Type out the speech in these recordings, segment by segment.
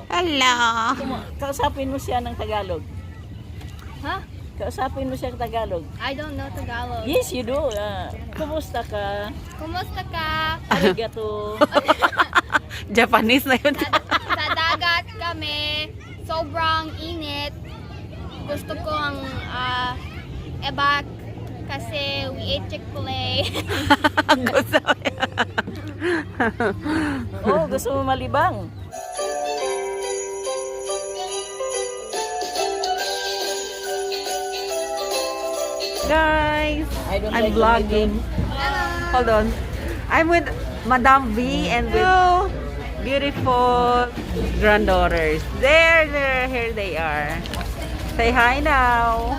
Hello. Kausapin mo siya ng Tagalog. Huh? Kausapin mo siya ng Tagalog. I don't know Tagalog. Yes, you do. Kumusta ka? Kumusta ka? Arigato. Japanese na yun. Sa dagat kami. Sobrang init. Gusto ko ang ebak kasi we ate Chick-fil-A. Oh, gusto mo malibang? Guys, I don't I'm like vlogging. Hold on. I'm with Madam V and with beautiful granddaughters. Here they are. Say hi now.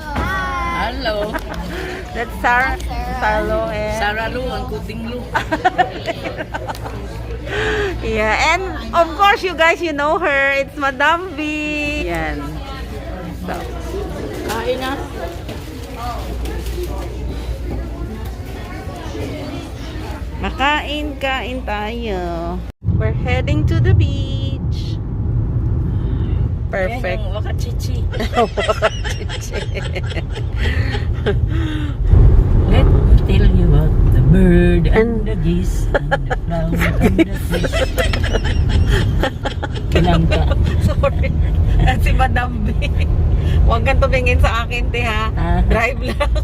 Hello. That's Sarah. Salo and Sarah Lu, ang kuting Lu. yeah, and of course you guys, you know her. It's Madam V. Yan. So, Kain na. kain tayo. We're heading to the beach. Perfect. Yan yung wakachichi. Let me tell you about the bird and the geese and the flower and the fish. Kinangka. Sorry. Si Madam B. Huwag kang tumingin sa akin, te, ha? Drive lang.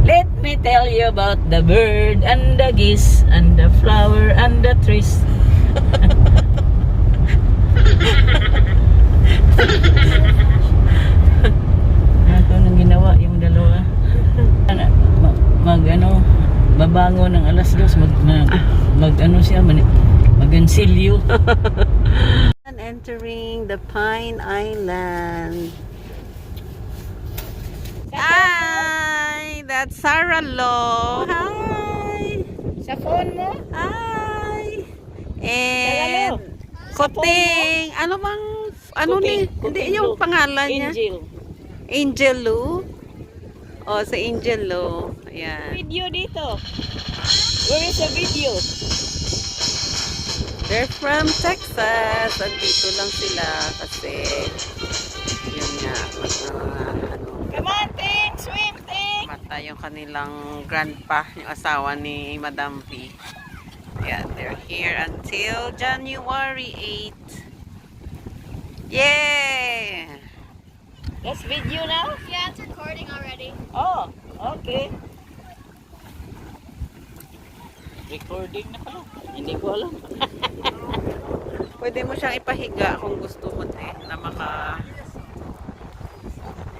Let me tell you about the bird and the geese and the flower and the trees. Ano nang ginawa yung dalawa? Babango ng alas 2 mag ano siya mag-ansilyo. Entering the Pine Island. Hi! That's Sarah Lo. Hi! Sa phone mo? Hi! Sarah Lo. And Kuting, ano bang, ano ni, hindi yung pangalan niya? Angel. Angel Lu. Oh, si Angel Lu. Ayan. Video dito. Where is the video? They're from Texas. Andito lang sila kasi yun nga, Come on, Ting! Swim, Ting! mata yung kanilang grandpa, yung asawa ni Madam V. Yeah, they're here until January 8. Yay! Let's video now? Yeah, it's recording already. Oh, okay. Recording na pala. Hindi ko alam. Pwede mo siyang ipahiga kung gusto mo, na maka...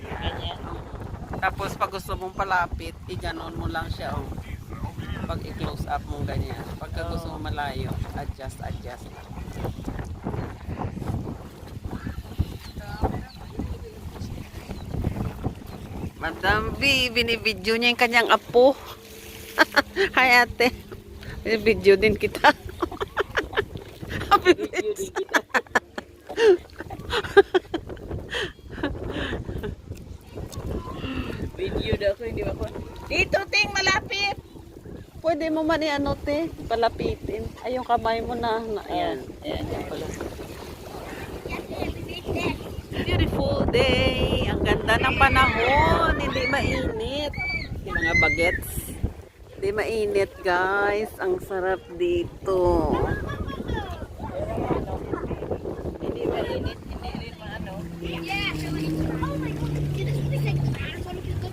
Ganyan. Tapos pag gusto mong palapit, iganon mo lang siya, oh. Pag i-close up mong ganyan. Pagka gusto mo malayo, adjust. Madam V, binibidyo niya yung kanyang apo. Hi ate. Binibidyo din kita. Video din kita. Video daw ako, hindi ba ako? Dito, Ting, malapit! Pwede mo man i-ano te, palapitin. Ay, yung kamay mo na. Ayan, ayan, yan pala. Beautiful day. Ang ganda ng panahon. Hindi mainit. Yung mga bagets. Hindi mainit, guys. Ang sarap dito. Hindi mainit, hindi rin maano.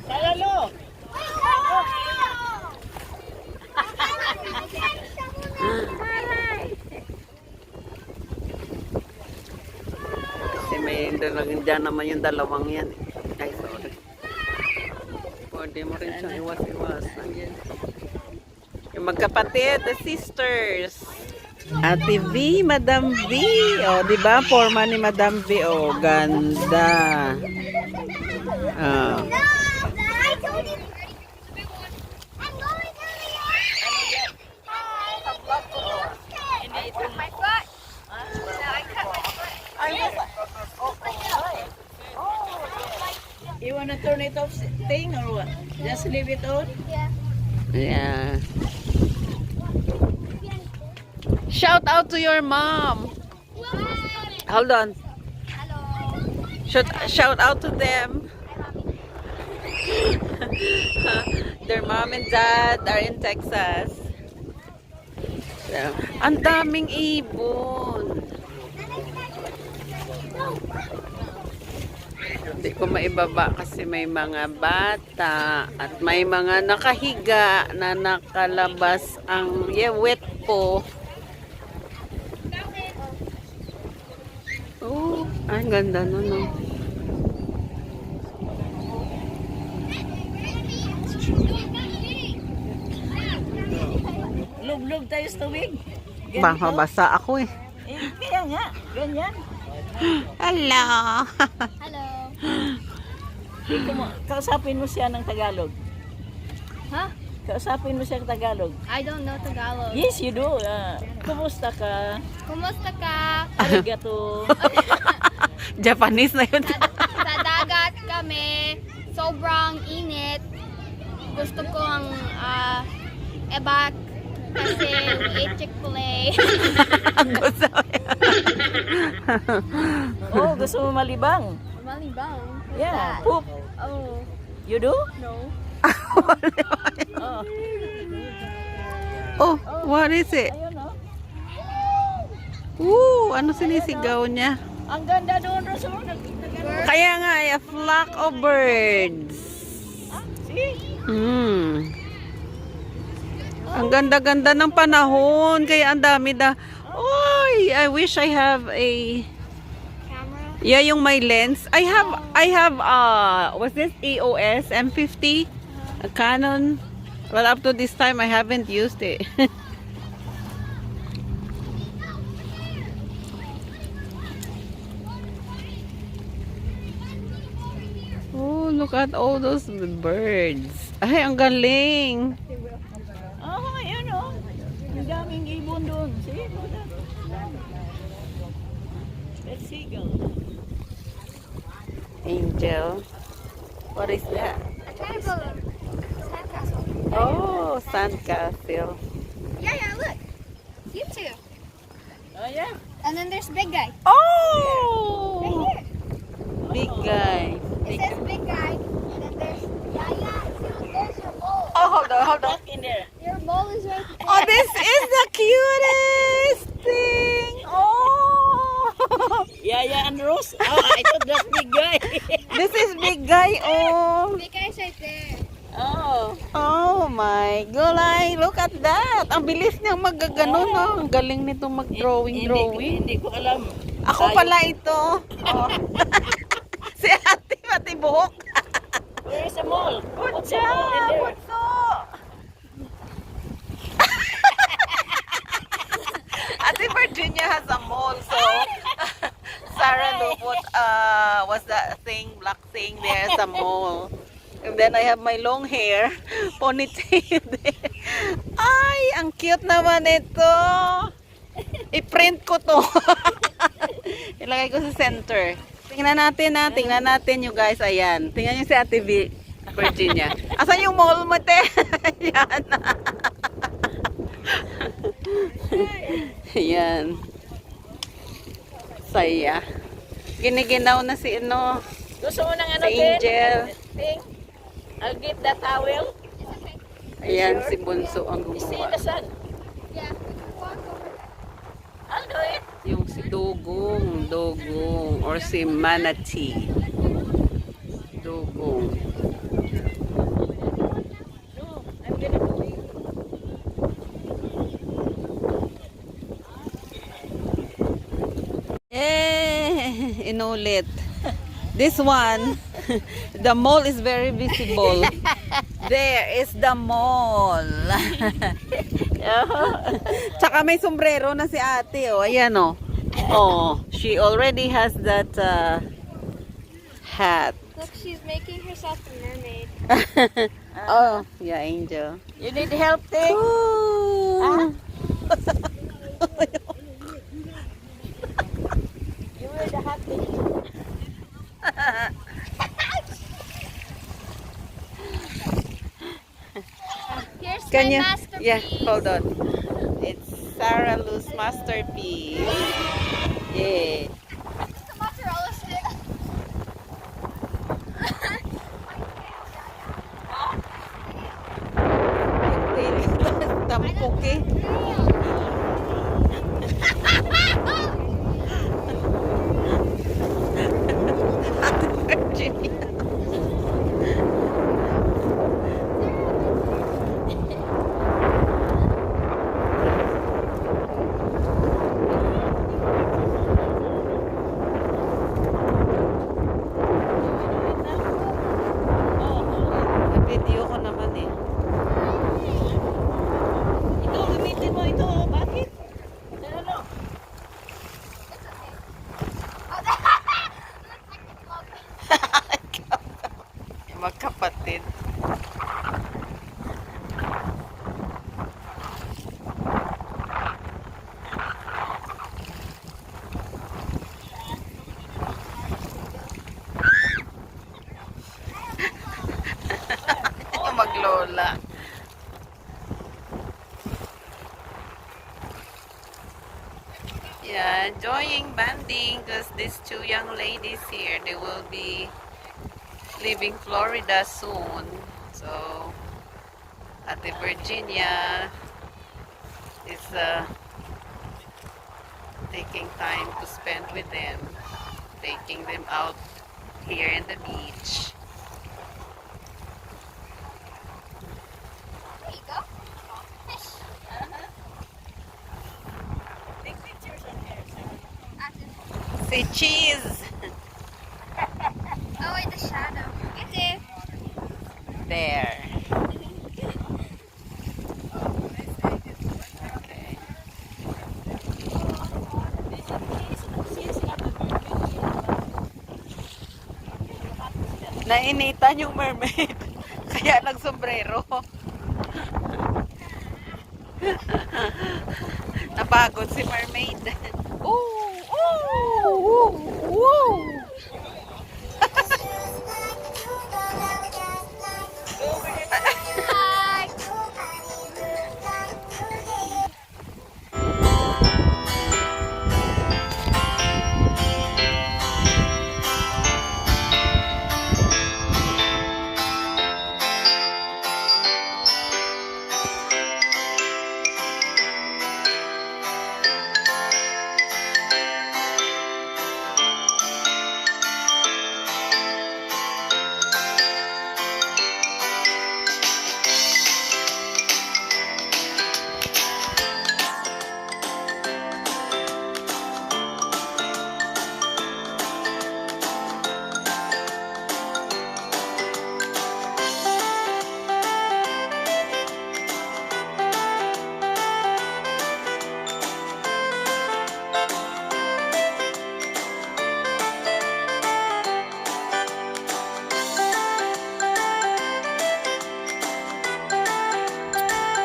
Talalo! Kasi may dyan naman yung dalawang yan. Ay, sorry. Pwede mo rin siyang iwas-iwas. Yung magkapatid, the sisters. Ate V, Madam V. O, di ba? Forma ni Madam V. O, ganda. Ah. You wanna turn it off thing or what? Just leave it on? Yeah. Yeah. Shout out to your mom. Hold on. Hello. Shout out to them. Their mom and dad are in Texas. Yeah. Ang daming ibon. Hindi ko maibaba kasi may mga bata at may mga nakahiga na nakalabas ang yewet po. Oh, ang ganda nun, no? Lug-lug tayo sa tubig. Baka basa ako eh. Kaya nga, ganyan. Hello! Hello. Kausapin mo siya ng Tagalog. Huh? Kausapin mo siya ng Tagalog. I don't know Tagalog. Yes, you do. Kumusta ka? Kumusta ka? Arigato. Japanese na yun. Sa dagat kami. Sobrang init. Gusto ko ang evac kasi we ate Chick-fil-A. Ang gusto Oh, gusto mo malibang? Malibang. What's Yeah, that? poop. Oh, You do? no. Oh, Oh, what is it? ayun oh. Ano sinisigaw niya? Ang ganda doon, Rosso. Kaya nga, a flock of birds. See? Ang ganda-ganda ng panahon, kaya ang dami Oy, I wish I have a Camera? yeah, yung my lens. I have what's this? EOS M50, a Canon. Well, up to this time I haven't used it. Oh, look at all those birds. Ay, ang galing. Oh, ayun oh. Ang daming ibon doon. See? Let's see, go. Angel. What is that? I'm trying to build a sandcastle. Oh, sandcastle. Yeah, look. You two. Oh, yeah. And then there's big guy. Oh! Right here. Big guy. It says big guy. And then there's there's your bowl. Oh, hold on. Back in there. Your bowl is right there. Oh, this is the cutest thing. Oh! Yeah, and Rose. Oh, I thought that's big guy. This is big guy. Oh. Big guy's right there. Oh. Oh my gulay. Look at that. Ang bilis niyang magaganon. Oh. Ang galing nito mag-drawing. Hindi ko alam. Ako pala ito. Oh. Si ate pati buhok. Where is the mall? Good What's the mall in job. there? Bunso. Ate Virginia has a mole, so Sarah Lupot, what's that thing, black thing, there's a mole. And then I have my long hair, ponytail there. Ay, ang cute naman ito. I-print ko to. Ilagay ko sa center. Tingnan natin you guys, ayan. Tingnan niyo si Ate Virginia. Asan yung mole mo, te? Yan. Ayan. Saya. Giniginaw na si Gusto mo ng ano si Angel. Thing? I'll get that towel. Ayan, si Bunso ang You see gumawa. the sun? Yeah. Walk over. I'll do it. Yung si Dugong, or si Manatee. Dugong. No, I'm gonna do it. Inulit. This one, the mole is very visible. There is the mole. Tsaka may sombrero na si ate, oh. Ayan, oh. Oh, she already has that hat. Look, she's making herself a mermaid. Oh, yeah, Angel. You need help, Ting? Ooh. You wear the hat, Ting? Here's Can my you? masterpiece. Yeah, hold on. It's Sarah Sarah Lu's masterpiece. Yeah. It's the mozzarella stick. Tampok eh. Ate Virginia. Video ko naman eh. Ito, gamitin mo ito. Bakit? Ano? Yung magkapatid. Yung maglola. Yeah, enjoying banding because these two young ladies here, they will be leaving Florida soon. So, Ate Virginia is taking time to spend with them, taking them out here in the beach. There you go. Fish. Take pictures on here. Say cheese! Oh, wait, the shadow. Get there. There. Nainitan yung mermaid. Kaya nag-sombrero. Napagod si mermaid. Ooh! Ooh! Ooh! Ooh! Hi.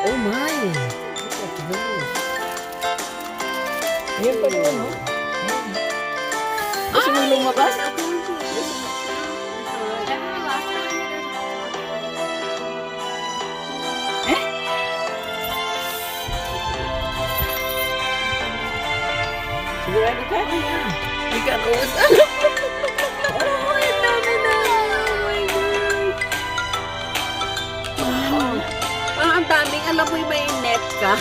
Oh my! Ayun pa doon, no? Gusto mo lumabas? Sigurado ka? You can always... Oh, ang dami na! Oh my God! Parang ang daming, alam mo yung may net ka.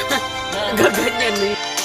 Gaganyan mo yun.